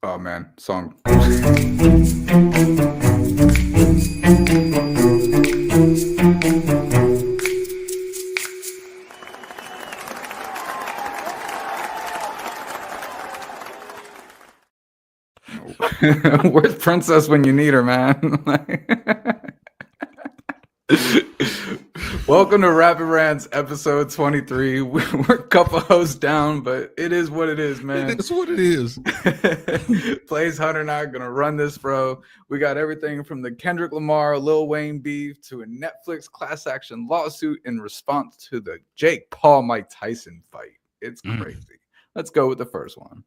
Oh man, song. Where's Princess when you need her, man? Welcome to Rapid Rants, episode 23. We're a couple hosts down, but it is what it is, man. It's what it is. Plays Hunter and I are gonna run this, bro. We got everything from the Kendrick Lamar, Lil Wayne beef to a Netflix class action lawsuit in response to the Jake Paul Mike Tyson fight. It's crazy. Let's go with the first one.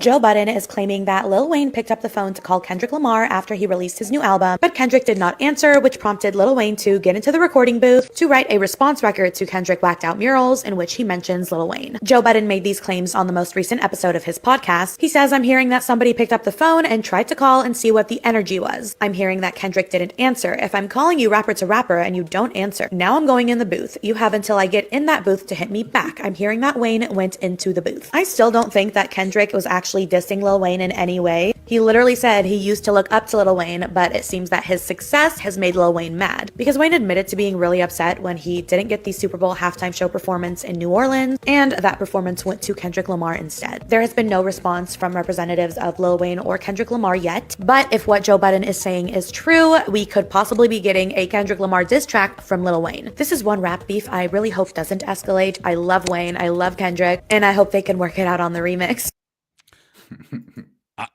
Joe Budden is claiming that Lil Wayne picked up the phone to call Kendrick Lamar after he released his new album, but Kendrick did not answer, which prompted Lil Wayne to get into the recording booth to write a response record to Kendrick Blacked Out Murals in which he mentions Lil Wayne. Joe Budden made these claims on the most recent episode of his podcast. He says, "I'm hearing that somebody picked up the phone and tried to call and see what the energy was. I'm hearing that Kendrick didn't answer. If I'm calling you rapper to rapper and you don't answer, now I'm going in the booth. You have until I get in that booth to hit me back. I'm hearing that Wayne went into the booth." I still don't think that Kendrick was actually dissing Lil Wayne in any way. He literally said he used to look up to Lil Wayne, but it seems that his success has made Lil Wayne mad, because Wayne admitted to being really upset when he didn't get the Super Bowl halftime show performance in New Orleans, and that performance went to Kendrick Lamar instead. There has been no response from representatives of Lil Wayne or Kendrick Lamar yet, but if what Joe Budden is saying is true, we could possibly be getting a Kendrick Lamar diss track from Lil Wayne. This is one rap beef I really hope doesn't escalate. I love Wayne, I love Kendrick, and I hope they can work it out on the remix.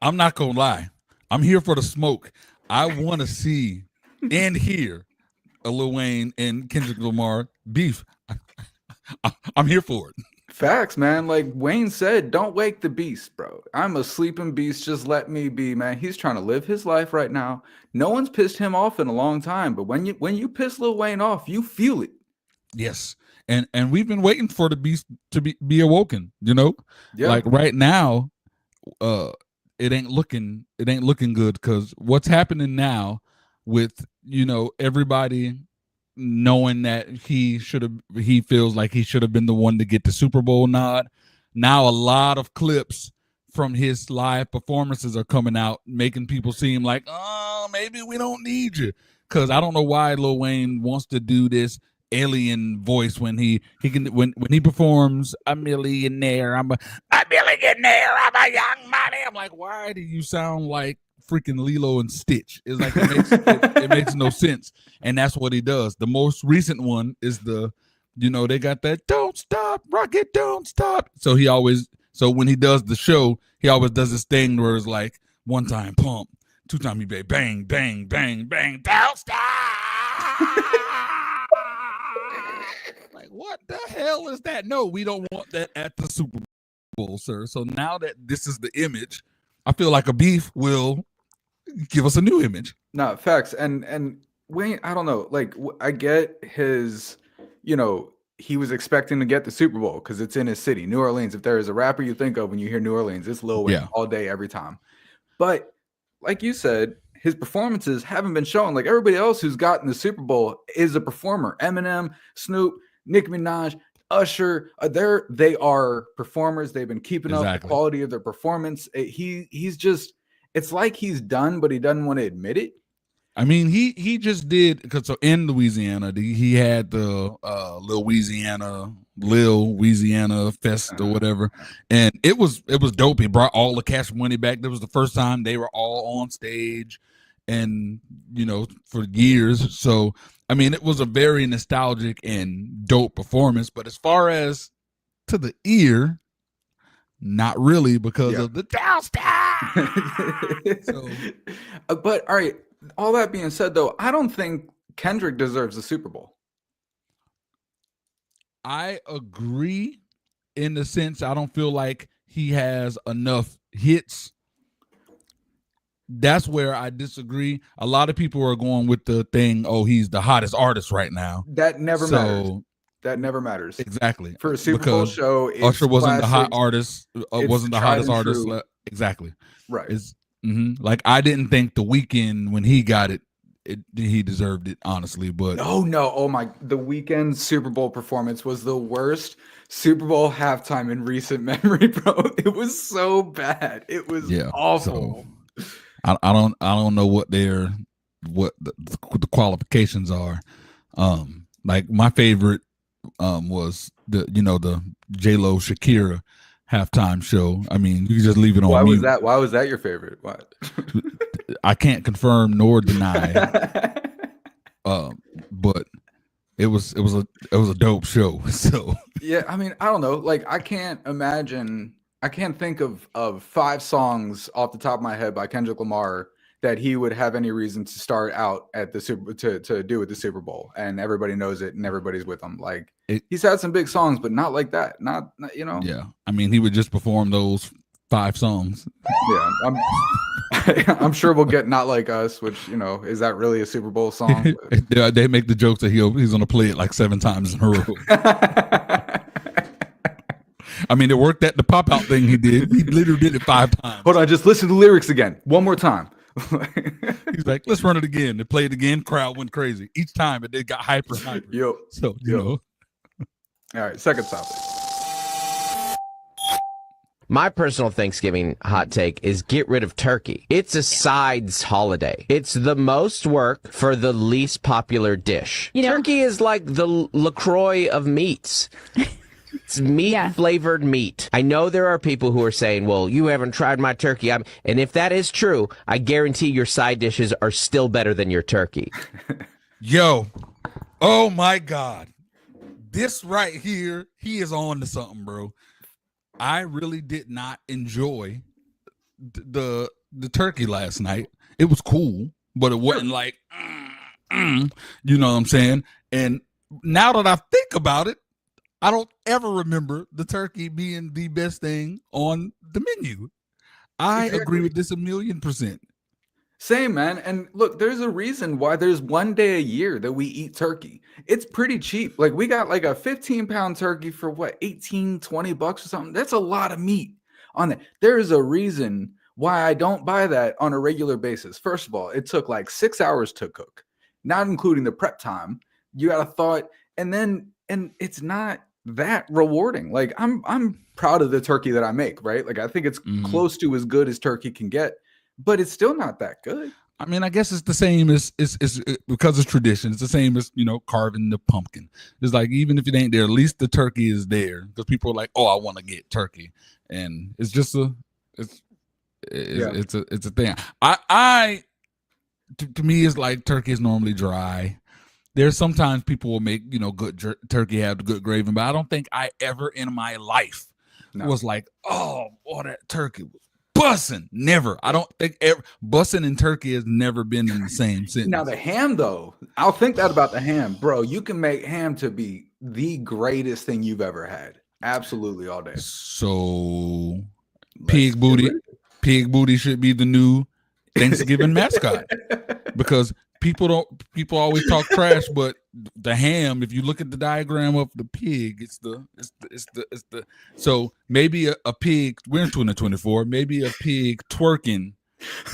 I'm not gonna lie. I'm here for the smoke. I want to see and hear a Lil Wayne and Kendrick Lamar beef. I'm here for it. Facts, man. Like Wayne said, don't wake the beast, bro. I'm a sleeping beast. Just let me be, man. He's trying to live his life right now. No one's pissed him off in a long time, but when you piss Lil Wayne off, you feel it. Yes. And we've been waiting for the beast to be awoken, you know? Yeah. Like right now, it ain't looking good, because what's happening now with, you know, everybody knowing that he feels like he should have been the one to get the Super Bowl nod. Now a lot of clips from his live performances are coming out, making people seem like, oh, maybe we don't need you. Because I don't know why Lil Wayne wants to do this alien voice when he performs "A millionaire, I'm a millionaire, I'm a young money." I'm like, why do you sound like freaking Lilo and Stitch? It's like it makes no sense. And that's what he does. The most recent one is they got that "Don't Stop, Rocket, Don't Stop." So when he does the show, he always does this thing where it's like, one time pump, two time you bang, bang, bang, bang, don't stop. Like, what the hell is that? No, we don't want that at the Super Bowl, sir. So now that this is the image, I feel like a beef will give us a new image. No, facts. And Wayne, I don't know. Like, I get his, he was expecting to get the Super Bowl because it's in his city, New Orleans. If there is a rapper you think of when you hear New Orleans, it's Lil Wayne all day, every time. But like you said, his performances haven't been shown. Like everybody else who's gotten the Super Bowl is a performer. Eminem, Snoop, Nicki Minaj, Usher, they are performers. They've been keeping up the quality of their performance. He's just, it's like he's done, but he doesn't want to admit it. I mean, he just did, because so in Louisiana, he had the Louisiana Fest or whatever, and it was dope. He brought all the cash money back. That was the first time they were all on stage, and for years. So I mean, it was a very nostalgic and dope performance. But as far as to the ear, not really, because of the downstairs. But all right. All that being said, though, I don't think Kendrick deserves the Super Bowl. I agree in the sense I don't feel like he has enough hits. That's where I disagree. A lot of people are going with the thing, oh, he's the hottest artist right now. That never matters. That never matters. Exactly. For a Super Bowl show, Usher wasn't the hot artist. Wasn't the hottest artist. Exactly. Right. Like, I didn't think The Weeknd, when he got it, he deserved it, honestly. But No. Oh my, the Weeknd Super Bowl performance was the worst Super Bowl halftime in recent memory, bro. It was so bad. It was awful. So I don't know what the qualifications are. Like my favorite was the J-Lo Shakira halftime show. I mean, you can just leave it on mute. Why was that your favorite? What? I can't confirm nor deny. But it was a dope show. So yeah, I mean, I don't know. Like, I can't think of 5 songs off the top of my head by Kendrick Lamar that he would have any reason to start out at the to do with the Super Bowl, and everybody knows it and everybody's with him. Like, he's had some big songs, but not like that. Not Yeah, I mean, he would just perform those 5 songs. Yeah, I'm sure we'll get Not Like Us, which, is that really a Super Bowl song? They make the jokes that he's going to play it like 7 times in a row. I mean, it worked at the pop out thing he did. He literally did it 5 times. Hold on, just listen to the lyrics again. One more time. He's like, let's run it again. They played it again. Crowd went crazy. Each time it got hyper. Yo. So, All right, second topic. My personal Thanksgiving hot take is get rid of turkey. It's a sides holiday. It's the most work for the least popular dish. Turkey is like the LaCroix of meats. It's meat-flavored meat. I know there are people who are saying, well, you haven't tried my turkey. And if that is true, I guarantee your side dishes are still better than your turkey. Yo. Oh, my God. This right here, he is on to something, bro. I really did not enjoy the turkey last night. It was cool, but it wasn't like, you know what I'm saying? And now that I think about it, I don't ever remember the turkey being the best thing on the menu. I agree with this 1,000,000%. Same, man. And look, there's a reason why there's one day a year that we eat turkey. It's pretty cheap. Like, we got like a 15-pound turkey for what, 18, 20 bucks or something. That's a lot of meat on it. There is a reason why I don't buy that on a regular basis. First of all, it took like 6 hours to cook, not including the prep time. You got to thaw it, and it's not that rewarding. Like, I'm proud of the turkey that I make, right? Like, I think it's close to as good as turkey can get, but it's still not that good. I mean, I guess it's the same as because it's tradition. It's the same as, carving the pumpkin. It's like, even if it ain't there, at least the turkey is there, because people are like, oh, I want to get turkey. And it's just it's a thing. To me, it's like turkey is normally dry. There's sometimes people will make, good turkey, have good gravy, but I don't think I ever in my life was like, oh, that turkey was bussin'. Never. I don't think bussin' and turkey has never been in the same sentence. Now the ham, though, I'll think that about the ham, bro. You can make ham to be the greatest thing you've ever had. Absolutely, all day. So pig booty should be the new Thanksgiving mascot, because people always talk trash, but the ham, if you look at the diagram of the pig, it's the so maybe a pig, we're in 2024, maybe a pig twerking.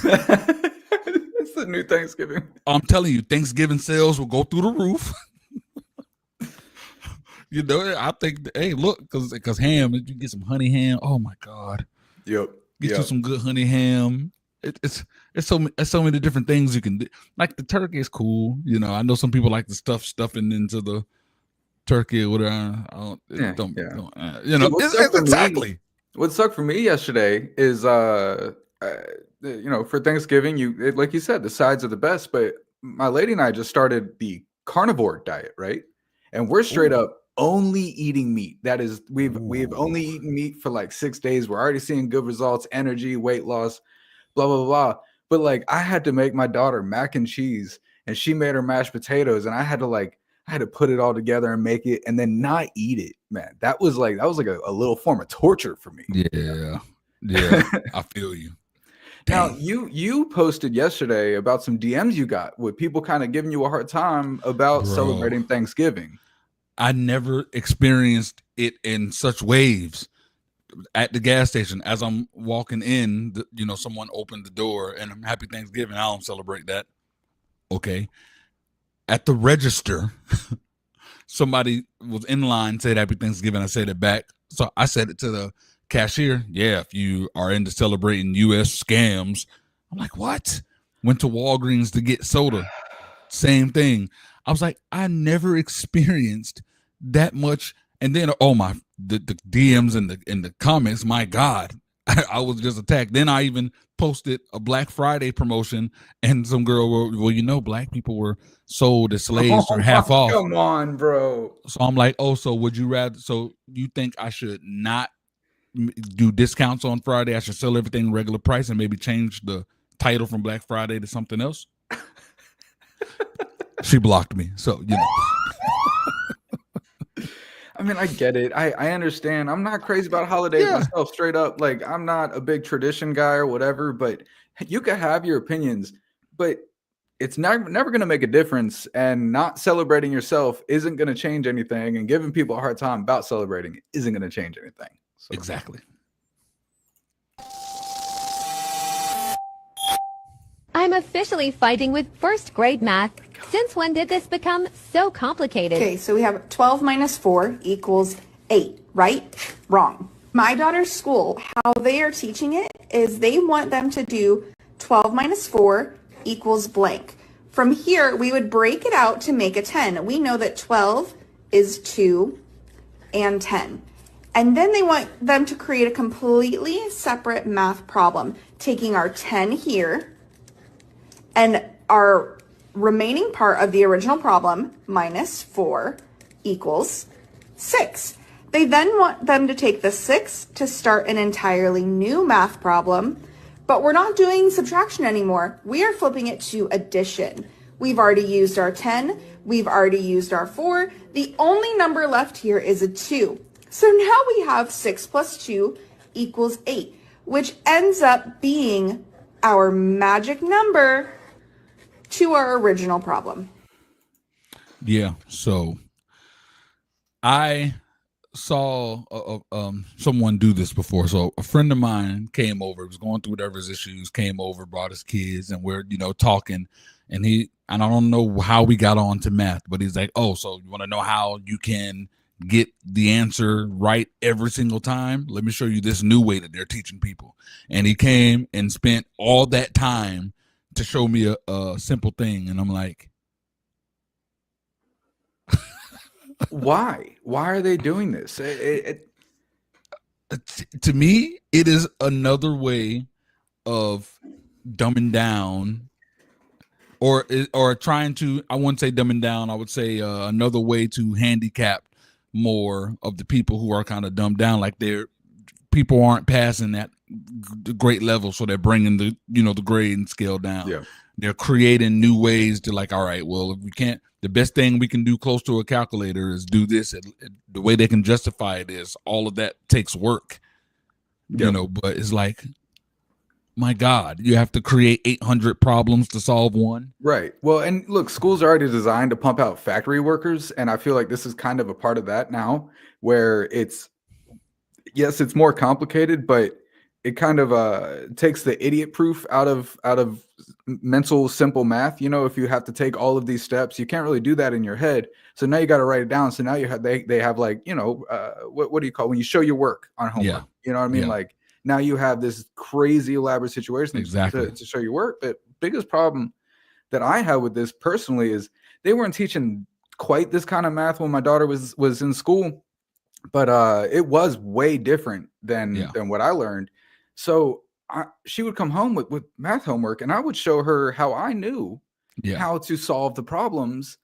It's the new Thanksgiving. I'm telling you, Thanksgiving sales will go through the roof. I think, hey, look, because ham, you get some honey ham. Oh my God. Yep. Get you some good honey ham. It's so many different things you can do. Like, the turkey is cool. I know some people like the stuffing into the turkey or whatever. Exactly. What sucked for me yesterday is, for Thanksgiving, like you said, the sides are the best. But my lady and I just started the carnivore diet, right? And we're straight up only eating meat. That is, we've only eaten meat for like 6 days. We're already seeing good results, energy, weight loss, blah, blah, blah. But like, I had to make my daughter mac and cheese, and she made her mashed potatoes, and I had to put it all together and make it and then not eat it, man. That was like a little form of torture for me. Yeah. I feel you. Now, you posted yesterday about some DMs you got with people kind of giving you a hard time about celebrating Thanksgiving. I never experienced it in such waves. At the gas station, as I'm walking in, someone opened the door, and I'm happy Thanksgiving. I don't celebrate that. Okay. At the register, somebody was in line, said Happy Thanksgiving. I said it back. So I said it to the cashier. Yeah, if you are into celebrating U.S. scams. I'm like, what? Went to Walgreens to get soda. Same thing. I was like, I never experienced that much. And then, the DMs and the comments, my God, I was just attacked. Then I even posted a Black Friday promotion, and some girl wrote, well, black people were sold as slaves for half off. Come on, bro. So I'm like, so would you rather, so you think I should not do discounts on Friday? I should sell everything regular price and maybe change the title from Black Friday to something else? She blocked me. So, I mean, I get it. I understand. I'm not crazy about holidays myself, straight up. Like, I'm not a big tradition guy or whatever, but you can have your opinions, but it's never going to make a difference. And not celebrating yourself isn't going to change anything. And giving people a hard time about celebrating isn't going to change anything. So. Exactly. I'm officially fighting with first grade math. Since when did this become so complicated? Okay, so we have 12 minus 4 equals 8, right? Wrong. My daughter's school, how they are teaching it is they want them to do 12 minus 4 equals blank. From here, we would break it out to make a 10. We know that 12 is 2 and 10. And then they want them to create a completely separate math problem, taking our 10 here and our remaining part of the original problem, minus 4, equals 6. They then want them to take the 6 to start an entirely new math problem, but we're not doing subtraction anymore. We are flipping it to addition. We've already used our 10. We've already used our 4. The only number left here is a 2. So now we have 6 plus 2 equals 8, which ends up being our magic number to our original problem. Yeah. So I saw someone do this before. So a friend of mine came over, was going through whatever his issues, came over, brought his kids, and we're, talking. And I don't know how we got on to math, but he's like, oh, so you want to know how you can get the answer right every single time? Let me show you this new way that they're teaching people. And he came and spent all that time to show me a simple thing. And I'm like, why are they doing this? To me, it is another way of dumbing down or trying to, I wouldn't say dumbing down. I would say another way to handicap more of the people who are kind of dumbed down. Like people aren't passing that great level, so they're bringing the the grading scale down. Yeah. They're creating new ways to, like, all right, well, if we can't, the best thing we can do close to a calculator is do this. The way they can justify it is all of that takes work, but it's like, my God, you have to create 800 problems to solve one. Right. Well, and look, schools are already designed to pump out factory workers. And I feel like this is kind of a part of that now, where it's more complicated, but it kind of takes the idiot proof out of mental simple math. If you have to take all of these steps, you can't really do that in your head. So now you got to write it down. So now they have like, what do you call when you show your work on homework? Yeah. You know what I mean? Yeah. Like now you have this crazy elaborate situation Exactly. to show your work. But biggest problem that I have with this personally is they weren't teaching quite this kind of math when my daughter was in school, but it was way different than what I learned. So she would come home with math homework, and I would show her how I knew how to solve the problems,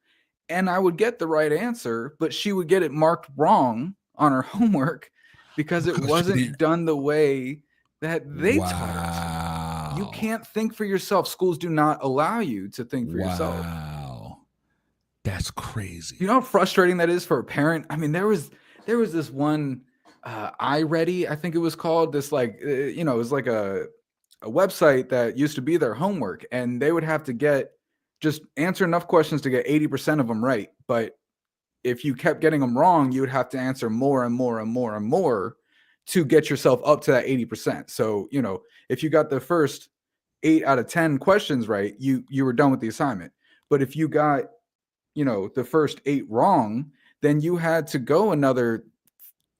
and I would get the right answer, but she would get it marked wrong on her homework because it wasn't done the way that they taught it. You can't think for yourself. Schools do not allow you to think for yourself. Wow. That's crazy. You know how frustrating that is for a parent? I mean, there was this one iReady, I think it was called, this like it was like a website that used to be their homework, and they would have to just answer enough questions to get 80% of them right. But if you kept getting them wrong, you would have to answer more and more and more and more to get yourself up to that 80%. So, if you got the first 8 out of 10 questions right, you were done with the assignment. But if you got, the first 8 wrong, then you had to go another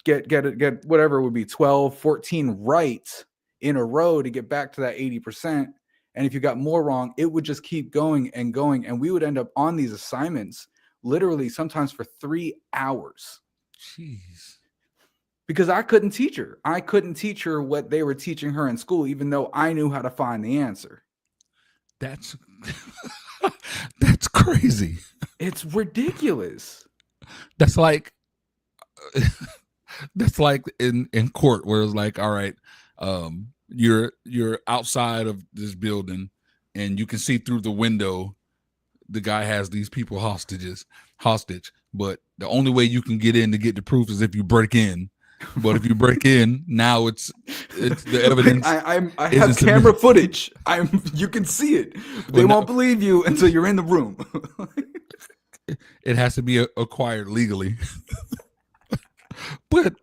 get whatever would be 12, 14 right in a row to get back to that 80%. And if you got more wrong, it would just keep going. And we would end up on these assignments literally sometimes for 3 hours. Jeez. Because I couldn't teach her. I couldn't teach her what they were teaching her in school, even though I knew how to find the answer. That's that's crazy. It's ridiculous. That's like in court where it's like, all right, you're outside of this building and you can see through the window the guy has these people hostage, but the only way you can get in to get the proof is if you break in. But if you break in, now it's the evidence. I have camera footage. You can see it. They won't believe you until you're in the room. It has to be acquired legally. But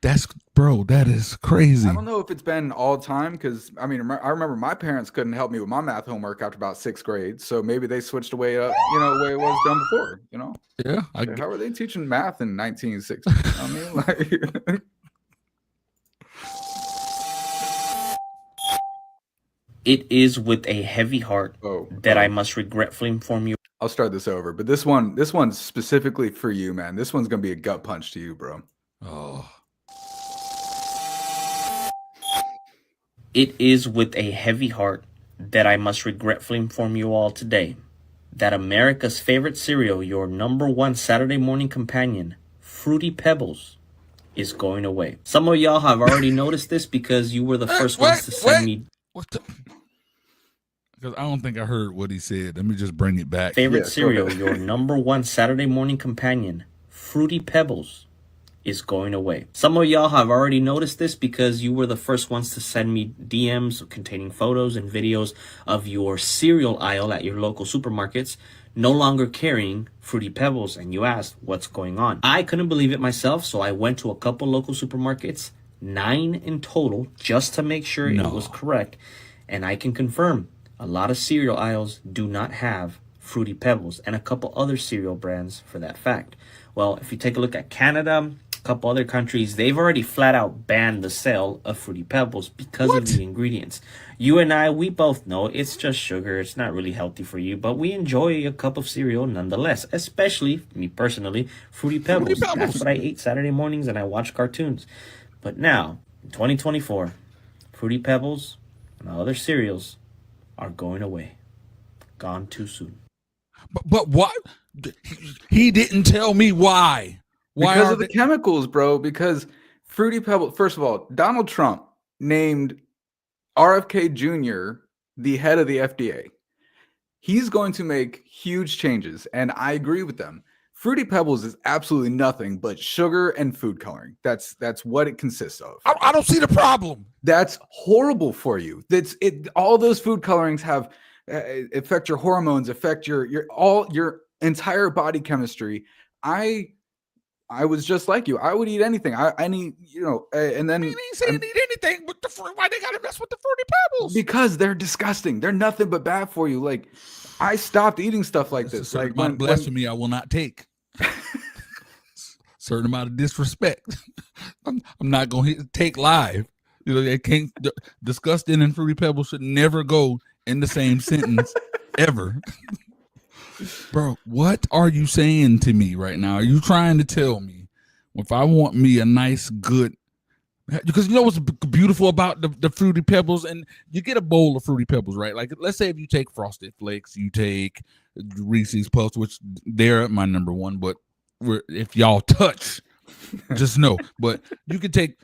that is crazy. I don't know if it's been all time because I remember my parents couldn't help me with my math homework after about 6th grade, so maybe they switched the way up, the way it was done before. Yeah. How are they teaching math in 1960? I mean, like. It is with a heavy heart that I must regretfully inform you. I'll start this over, but this one's specifically for you, man. This one's gonna be a gut punch to you, bro. Oh. It is with a heavy heart that I must regretfully inform you all today that America's favorite cereal, your #1 Saturday morning companion, Fruity Pebbles, is going away. Some of y'all have already noticed this because you were the first ones to send me. What the? Because I don't think I heard what he said. Let me just bring it back. Favorite cereal, your #1 Saturday morning companion, Fruity Pebbles, is going away. Some of y'all have already noticed this because you were the first ones to send me DMs containing photos and videos of your cereal aisle at your local supermarkets no longer carrying Fruity Pebbles, and you asked what's going on. I couldn't believe it myself, so I went to a couple local supermarkets, 9 in total, just to make sure it was correct. And I can confirm a lot of cereal aisles do not have Fruity Pebbles, and a couple other cereal brands for that fact. Well, if you take a look at Canada, a couple other countries, they've already flat out banned the sale of Fruity Pebbles because of the ingredients. You and I, we both know it's just sugar. It's not really healthy for you, but we enjoy a cup of cereal nonetheless, especially me personally, Fruity Pebbles. That's what I ate Saturday mornings and I watch cartoons. But now, in 2024, Fruity Pebbles and other cereals are going away. Gone too soon. But what? He didn't tell me why. Why because of the chemicals, bro. Because Fruity Pebbles, first of all, Donald Trump named RFK Jr. the head of the FDA. He's going to make huge changes, and I agree with them. Fruity Pebbles is absolutely nothing but sugar and food coloring. That's what it consists of. I don't see the problem. That's horrible for you. All those food colorings have affect your hormones, affect your entire body chemistry. I was just like you. I would eat anything. And then he ain't saying eat anything, but why they gotta mess with the Fruity Pebbles? Because they're disgusting. They're nothing but bad for you. Like, I stopped eating stuff like this. Like, amount of blasphemy I will not take. Certain amount of disrespect. I'm not gonna take live. They can't. Disgusting and Fruity Pebbles should never go in the same sentence ever. Bro, what are you saying to me right now? Are you trying to tell me if I want me a nice, good, because you know what's beautiful about the Fruity Pebbles, and you get a bowl of Fruity Pebbles, right? Like, let's say if you take Frosted Flakes, you take Reese's Puffs, which they're my #1, but if y'all touch, just know. But you can take,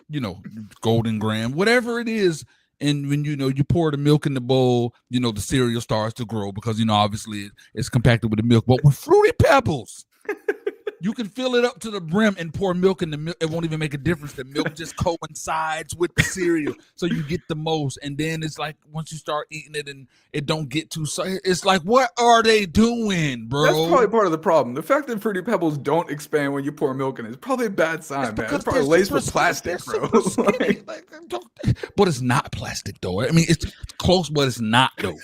Golden Graham, whatever it is. And when, you pour the milk in the bowl, the cereal starts to grow because, obviously it's compacted with the milk. But with Fruity Pebbles, you can fill it up to the brim and pour milk in the milk. It won't even make a difference. The milk just coincides with the cereal. So you get the most. And then it's like once you start eating it and it don't get too, it's like, what are they doing, bro? That's probably part of the problem. The fact that Fruity Pebbles don't expand when you pour milk in it is probably a bad sign, man. It's probably laced with plastic, bro. But it's not plastic, though. I mean, it's close, but it's not, though.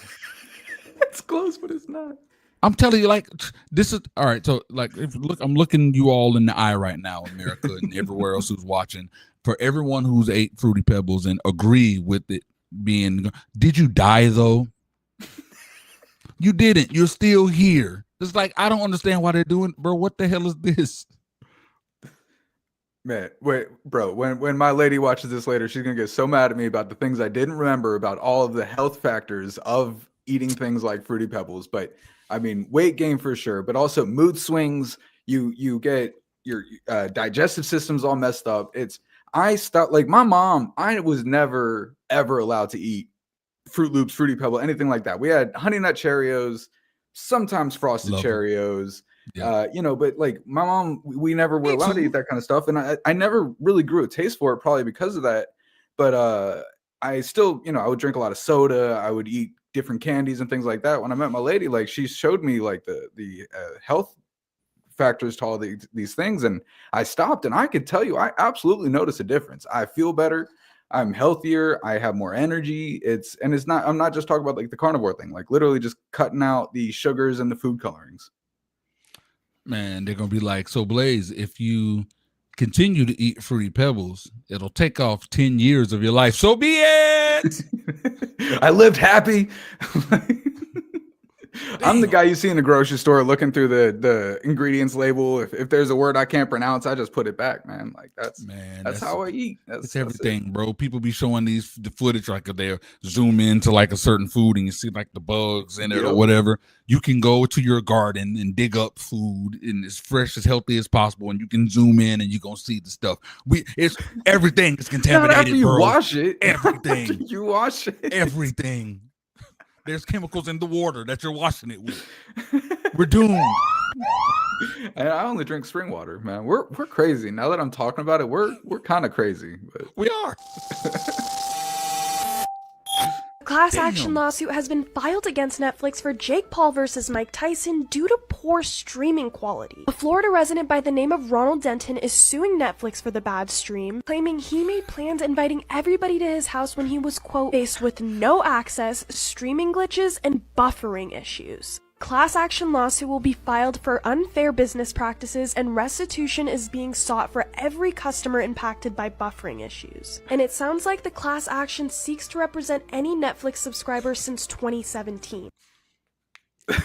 It's close, but it's not. I'm telling you, like, this is all right. So, like, I'm looking you all in the eye right now, America, and everywhere else who's watching. For everyone who's ate Fruity Pebbles and agree with it being, did you die though? You didn't. You're still here. It's like, I don't understand why they're doing, bro. What the hell is this? Man, wait, bro. When my lady watches this later, she's gonna get so mad at me about the things I didn't remember about all of the health factors of eating things like Fruity Pebbles. But I mean, weight gain for sure, but also mood swings. You get your digestive system's all messed up. I stopped, like my mom. I was never ever allowed to eat Fruit Loops, Fruity Pebble, anything like that. We had Honey Nut Cheerios, sometimes Frosted Love Cheerios. Yeah. But like my mom, we never were allowed to eat that kind of stuff, and I never really grew a taste for it, probably because of that. But I still, I would drink a lot of soda. I would eat different candies and things like that. When I met my lady, like she showed me like the health factors to all these things, and I stopped, and I could tell you, I absolutely noticed a difference. I feel better. I'm healthier. I have more energy. I'm not just talking about like the carnivore thing, like literally just cutting out the sugars and the food colorings. Man, they're gonna be like, so Blaze, if you continue to eat Fruity Pebbles, it'll take off 10 years of your life. So be it. I lived happy. I'm the guy you see in the grocery store looking through the ingredients label. If there's a word I can't pronounce, I just put it back, man. Like that's how I eat. It's everything, bro. People be showing the footage like they zoom into like a certain food and you see like the bugs in it or whatever. You can go to your garden and dig up food and as fresh, as healthy as possible, and you can zoom in and you're gonna see the stuff. It's everything is contaminated. Not after you bro. wash it. Everything. After you wash it. Everything. There's chemicals in the water that you're washing it with. We're doomed. And I only drink spring water, man. We're crazy. Now that I'm talking about it, we're kind of crazy. But we are. A class action lawsuit has been filed against Netflix for Jake Paul versus Mike Tyson due to poor streaming quality. A Florida resident by the name of Ronald Denton is suing Netflix for the bad stream, claiming he made plans inviting everybody to his house when he was, quote, faced with no access, streaming glitches, and buffering issues. Class action lawsuit will be filed for unfair business practices, and restitution is being sought for every customer impacted by buffering issues. And it sounds like the class action seeks to represent any Netflix subscriber since 2017.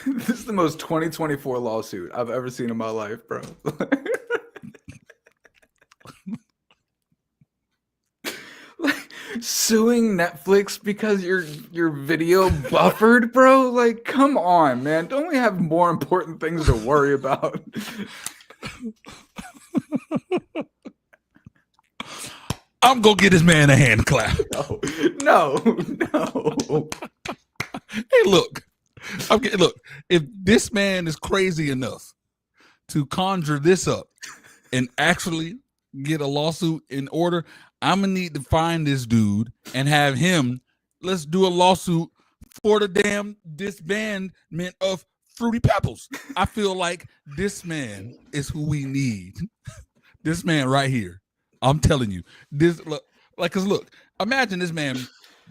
This is the most 2024 lawsuit I've ever seen in my life, bro. Suing Netflix because your video buffered, bro? Like, come on, man. Don't we have more important things to worry about? I'm gonna get this man a hand clap. No. Hey, look. If this man is crazy enough to conjure this up and actually get a lawsuit in order, I'm gonna need to find this dude and have him. Let's do a lawsuit for the damn disbandment of Fruity Pebbles. I feel like this man is who we need. This man right here. I'm telling you, cause look, imagine this man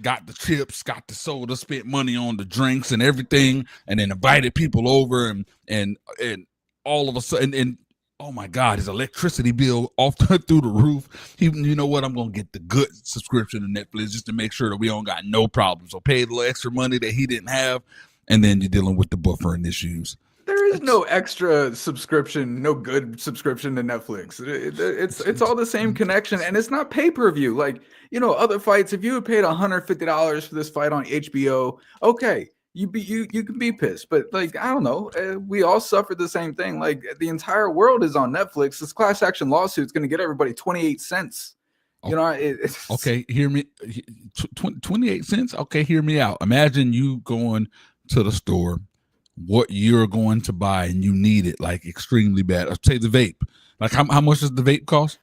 got the chips, got the soda, spent money on the drinks and everything, and then invited people over, and all of a sudden, and oh my God, his electricity bill off through the roof. You know what? I'm gonna get the good subscription to Netflix just to make sure that we don't got no problems. So pay a little extra money that he didn't have, and then you're dealing with the buffering issues. There is no extra subscription, no good subscription to Netflix. It's all the same connection, and it's not pay-per-view. Like, other fights, if you had paid $150 for this fight on HBO, okay, you can be pissed. But like, I don't know, we all suffer the same thing. Like, the entire world is on Netflix. This class action lawsuit is going to get everybody 28 cents. Okay, hear me. 28 cents. Okay, hear me out. Imagine you going to the store, what you're going to buy, and you need it like extremely bad. I'll say the vape. Like, how much does the vape cost?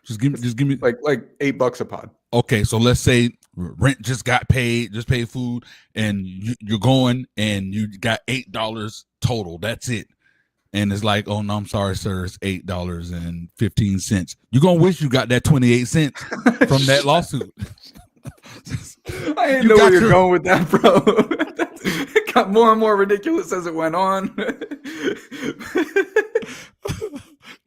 Just give me like $8 a pod. Okay, so let's say rent just paid food, and you're going and you got $8 total. That's it. And it's like, oh no, I'm sorry, sir, it's $8.15. You're gonna wish you got that 28 cents from that lawsuit. I didn't know where you're going with that, bro. It got more and more ridiculous as it went on.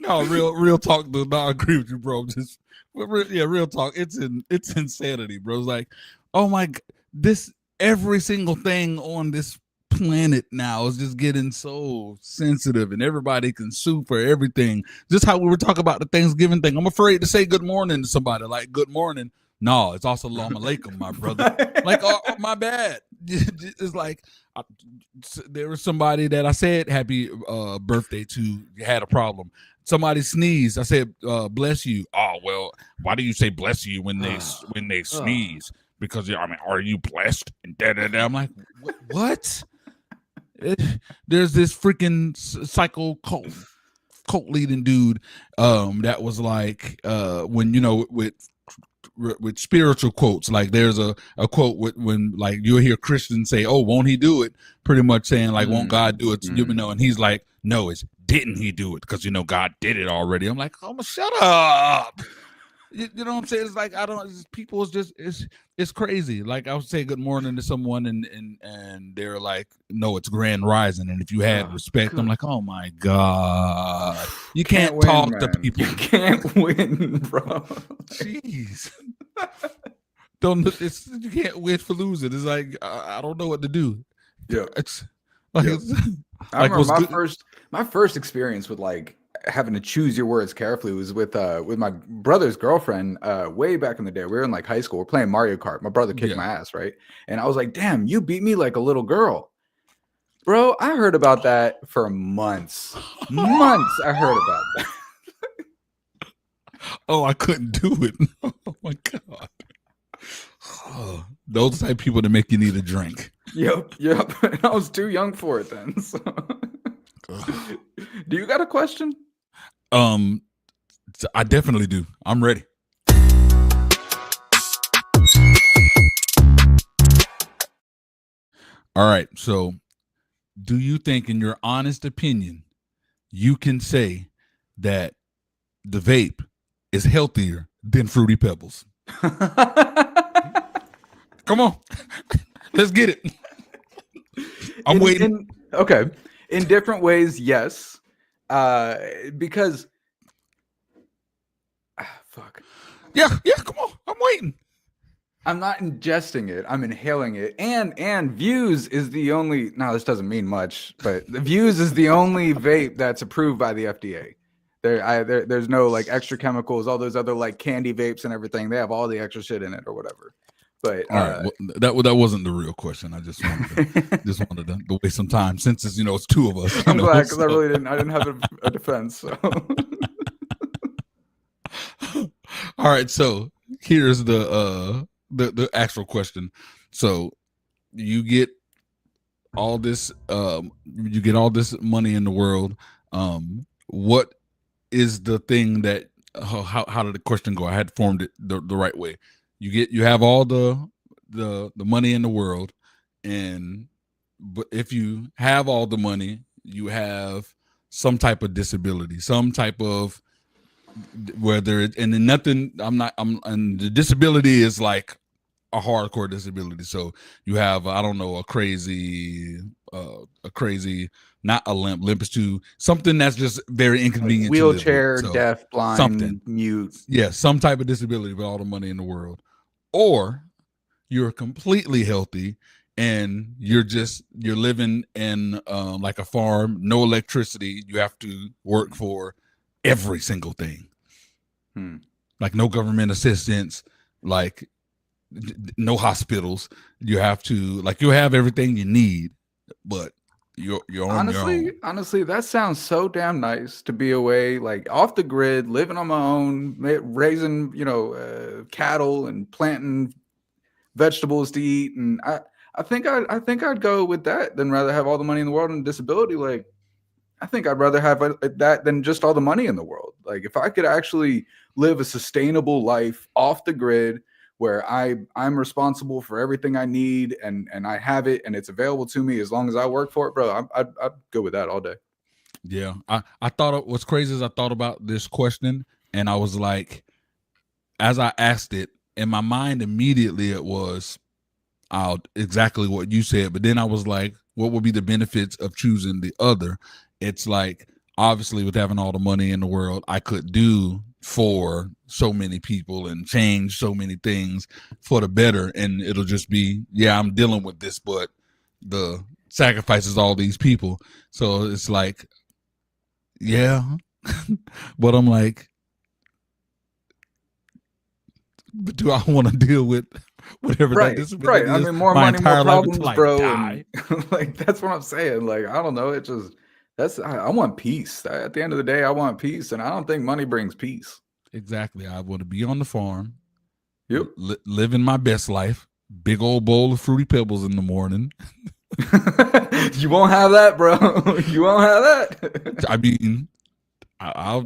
No, real talk. Do not agree with you, bro. Just real talk. It's insanity, bro. It's like, oh my, this every single thing on this planet now is just getting so sensitive, and everybody can sue for everything. Just how we were talking about the Thanksgiving thing. I'm afraid to say good morning to somebody. Like, good morning. No, it's also Assalamu alaikum, my brother. Like, oh, my bad. It's like there was somebody that I said happy birthday to had a problem. Somebody sneezed. I said, bless you. Oh, well, why do you say bless you when they sneeze? Because, I mean, are you blessed? And da-da-da. I'm like, what? There's this freaking psycho cult leading dude that was like, when, you know, with spiritual quotes, like there's a quote when like you'll hear Christians say, oh, won't he do it? Pretty much saying like, won't God do it? You know, and he's like, no, it's didn't he do it? Because, you know, God did it already. I'm like, oh, shut up. You know what I'm saying? It's like, I don't, people is just, it's crazy. Like I would say good morning to someone and they're like, no, it's grand rising. And if you had respect, I'm like, oh my God, you can't win, talk man. to people. You can't win, bro. Jeez. You can't win for losing. It's like, I don't know what to do. Yeah. It's like, I remember my first experience with like having to choose your words carefully was with my brother's girlfriend way back in the day. We were in like high school. We're playing Mario Kart. My brother kicked my ass, right? And I was like, damn, you beat me like a little girl. Bro, I heard about that for months. Months I heard about that. Oh, I couldn't do it. Oh my God. Oh, those type of people that make you need a drink. Yep. And I was too young for it then. So. Do you got a question? I definitely do. I'm ready. All right. So, do you think, in your honest opinion, you can say that the vape is healthier than Fruity Pebbles? Come on. Let's get it. I'm waiting. Okay. In different ways, yes. Because fuck. Yeah, come on. I'm waiting. I'm not ingesting it. I'm inhaling it. And Views is the only, no, this doesn't mean much, but the Views is the only vape that's approved by the FDA. There's no like extra chemicals, all those other like candy vapes and everything. They have all the extra shit in it or whatever. But all right, well, that wasn't the real question. I just wanted to waste some time since it's, you know, it's two of us. I'm glad, because I didn't have a defense. So. All right, so here's the actual question. So you get all this money in the world. What is the thing that how did the question go? I had formed it the right way. You have all the money in the world, but if you have all the money, you have some type of disability, some type of, whether it, and then nothing, and the disability is like a hardcore disability. So you have, I don't know, a crazy, not a limp is too, something that's just very inconvenient. Like wheelchair, so, deaf, blind, something, mute. Yeah, some type of disability with all the money in the world. Or you're completely healthy and you're living in like a farm, no electricity. You have to work for every single thing. Like no government assistance, like no hospitals. You have to, like, you have everything you need, but you're on your own. Honestly, that sounds so damn nice to be away, like off the grid, living on my own, raising, cattle and planting vegetables to eat. And I think I'd go with that than rather have all the money in the world and disability. Like, I think I'd rather have that than just all the money in the world. Like, if I could actually live a sustainable life off the grid, where I'm responsible for everything I need and I have it and it's available to me as long as I work for it, bro, I'd go with that all day. Yeah. I thought what's crazy is I thought about this question and I was like, as I asked it, in my mind immediately it was, exactly what you said. But then I was like, what would be the benefits of choosing the other? It's like, obviously, with having all the money in the world, I could do for so many people and change so many things for the better. And it'll just be, yeah, I'm dealing with this, but the sacrifices all these people. So it's like, yeah. But I'm like, but do I want to deal with whatever that disability is? I mean, more my money, more entire life problems, until I bro. die? And, like, that's what I'm saying. Like, I don't know. It just I want peace. At the end of the day, I want peace, and I don't think money brings peace. Exactly. I want to be on the farm. Yep. Living my best life. Big old bowl of Fruity Pebbles in the morning. You won't have that, bro. You won't have that. I mean, I'll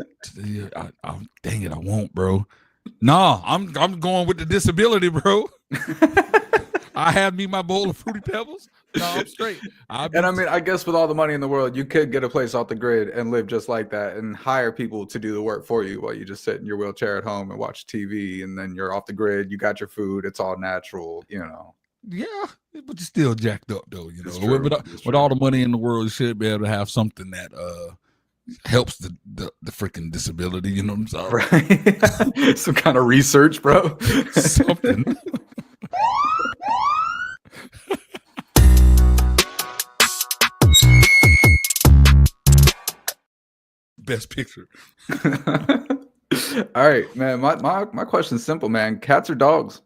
dang it, I won't, bro. No, I'm going with the disability, bro. I have me my bowl of Fruity Pebbles. No, I'm straight. And I mean, I guess with all the money in the world, you could get a place off the grid and live just like that and hire people to do the work for you while you just sit in your wheelchair at home and watch TV, and then you're off the grid. You got your food. It's all natural, you know. Yeah, but you're still jacked up, though, you know. True. With all the money in the world, you should be able to have something that helps the freaking disability, you know what I'm saying? Right. Some kind of research, bro. Something. Best picture. All right, man. My question's simple, man. Cats or dogs?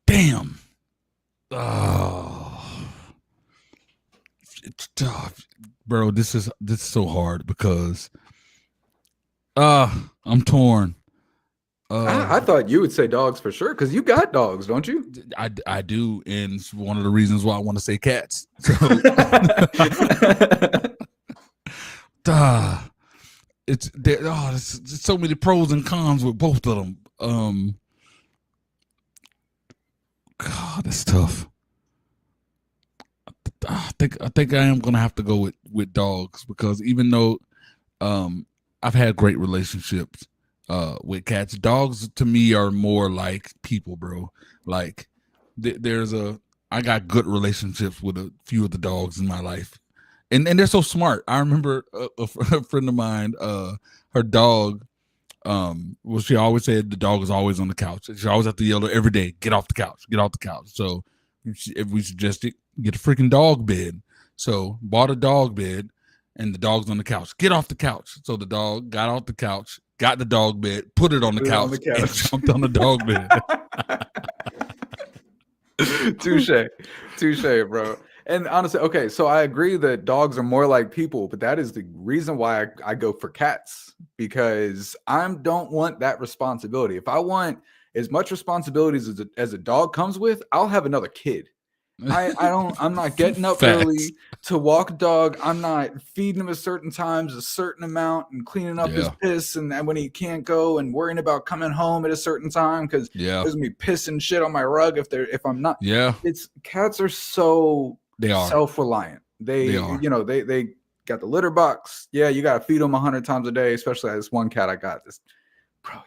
Damn. Oh. It's tough. Bro, this is so hard because I'm torn. I thought you would say dogs for sure because you got dogs, don't you? I do, and it's one of the reasons why I want to say cats. So, there's so many pros and cons with both of them. God, it's tough. I think I am gonna have to go with dogs because even though I've had great relationships with cats, dogs to me are more like people, bro. Like I got good relationships with a few of the dogs in my life, and they're so smart. I remember a friend of mine, her dog. Well, she always said the dog is always on the couch. She always have to yell every day, "Get off the couch! Get off the couch!" So if we suggested get a freaking dog bed, so bought a dog bed, and the dog's on the couch. Get off the couch! So the dog got off the couch, got the dog bed, put it on the couch, and jumped on the dog bed. Touche, bro. And honestly, okay, so I agree that dogs are more like people, but that is the reason why I go for cats, because I don't want that responsibility. If I want as much responsibilities as a dog comes with, I'll have another kid. I'm not getting up early to walk a dog. I'm not feeding him at certain times, a certain amount, and cleaning up his piss. And when he can't go, and worrying about coming home at a certain time because there's gonna be piss and shit on my rug if I'm not. Yeah, cats are so self-reliant. They are. You know, they got the litter box. Yeah, you gotta feed them 100 times a day. Especially this one cat I got.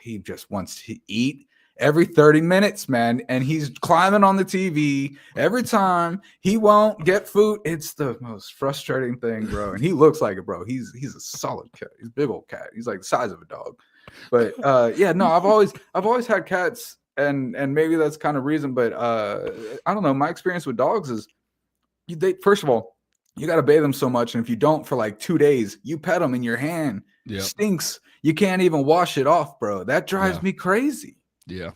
He just wants to eat every 30 minutes, man, and he's climbing on the TV every time. He won't get food. It's the most frustrating thing, bro. And he looks like it, bro. He's a solid cat. He's a big old cat. He's like the size of a dog. But I've always had cats, and maybe that's kind of reason. But I don't know. My experience with dogs is first of all, you got to bathe them so much, and if you don't for like 2 days, you pet them in your hand. Stinks. You can't even wash it off, bro. That drives me crazy. Yeah.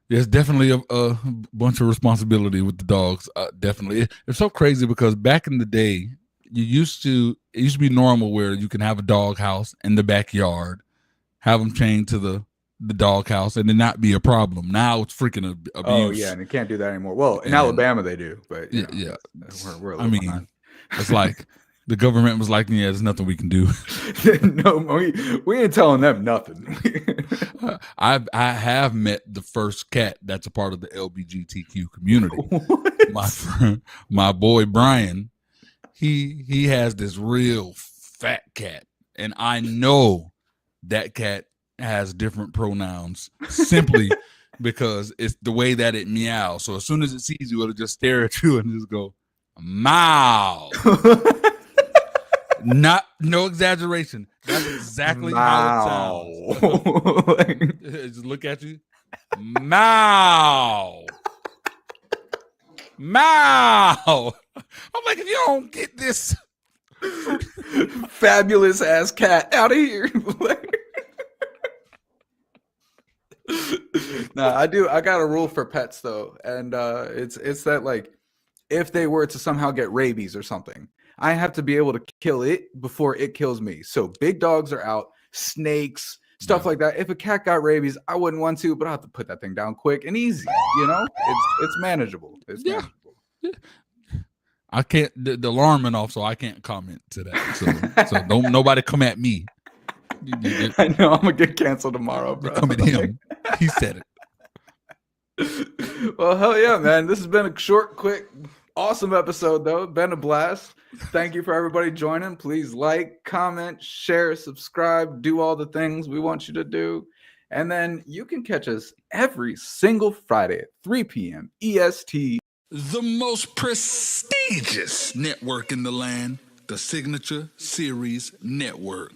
There's definitely a bunch of responsibility with the dogs. Definitely. It's so crazy because back in the day, it used to be normal where you can have a dog house in the backyard, have them chained to the dog house, and it not be a problem. Now it's freaking abuse. Oh, yeah, and you can't do that anymore. Well, in Alabama they do, but yeah. We're a little behind. It's like the government was like, yeah, there's nothing we can do. No, we ain't telling them nothing. I have met the first cat that's a part of the LGBTQ community. My boy Brian, he has this real fat cat, and I know that cat has different pronouns simply because it's the way that it meows. So as soon as it sees you, it'll just stare at you and just go, "Meow." No exaggeration. That's exactly how it sounds. Just look at you. Meow. Meow. I'm like, if you don't get this fabulous ass cat out of here. Nah, I got a rule for pets though, and it's that like if they were to somehow get rabies or something, I have to be able to kill it before it kills me. So big dogs are out, snakes, stuff like that. If a cat got rabies, I wouldn't want to, but I have to put that thing down quick and easy. You know, it's manageable. It's manageable. Yeah. I can't. The alarm went off, so I can't comment to that. So don't nobody come at me. I know I'm gonna get canceled tomorrow, bro. Come at him. He said it. Well, hell yeah, man. This has been a short, quick, awesome episode, though. Been a blast. Thank you for everybody joining. Please like, comment, share, subscribe, do all the things we want you to do. And then you can catch us every single Friday at 3 p.m. EST. The most prestigious network in the land, the Signature Series Network.